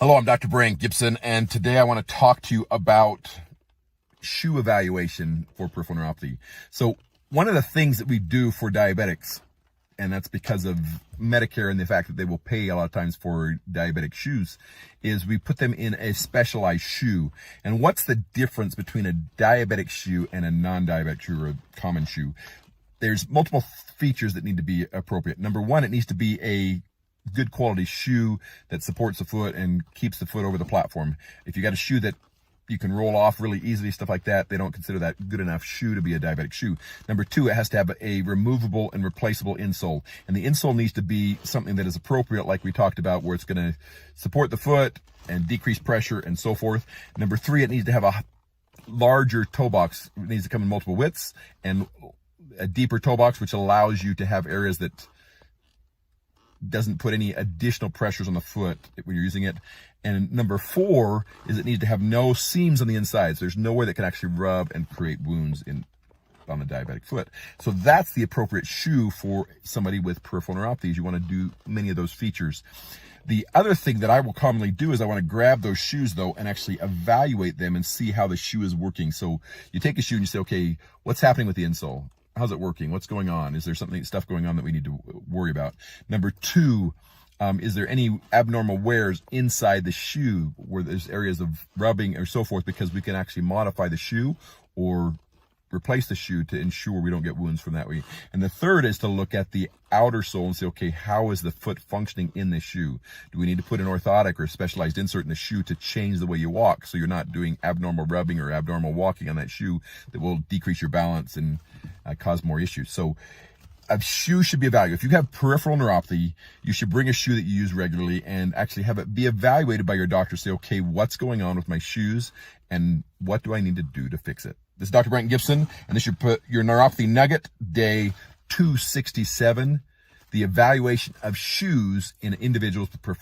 Hello, I'm Dr. Brian Gibson, and today I want to talk to you about shoe evaluation for peripheral neuropathy. So one of the things that we do for diabetics, and that's because of Medicare and the fact that they will pay a lot of times for diabetic shoes, is we put them in a specialized shoe. And what's the difference between a diabetic shoe and a non-diabetic shoe or a common shoe? There's multiple features that need to be appropriate. Number one, it needs to be a good quality shoe that supports the foot and keeps the foot over the platform. If you got a shoe that you can roll off really easily, stuff like that, they don't consider that good enough shoe to be a diabetic shoe. Number two, it has to have a removable and replaceable insole. And the insole needs to be something that is appropriate, like we talked about, where it's going to support the foot and decrease pressure and so forth. Number three, it needs to have a larger toe box. It needs to come in multiple widths and a deeper toe box, which allows you to have areas that doesn't put any additional pressures on the foot when you're using it. And number four is it needs to have no seams on the inside. So there's nowhere that can actually rub and create wounds on a diabetic foot. So that's the appropriate shoe for somebody with peripheral neuropathies. You want to do many of those features. The other thing that I will commonly do is I want to grab those shoes though and actually evaluate them and see how the shoe is working. So you take a shoe and you say, okay, what's happening with the insole? How's it working? What's going on? Is there stuff going on that we need to worry about? Number two, is there any abnormal wears inside the shoe where there's areas of rubbing or so forth, because we can actually modify the shoe or replace the shoe to ensure we don't get wounds from that way. And the third is to look at the outer sole and say, okay, how is the foot functioning in the shoe? Do we need to put an orthotic or specialized insert in the shoe to change the way you walk so you're not doing abnormal rubbing or abnormal walking on that shoe that will decrease your balance and cause more issues? So a shoe should be evaluated. If you have peripheral neuropathy, you should bring a shoe that you use regularly and actually have it be evaluated by your doctor. Say, okay, what's going on with my shoes and what do I need to do to fix it? This is Dr. Brent Gibson, and this is your neuropathy nugget, day 267, the evaluation of shoes in individuals with peripheral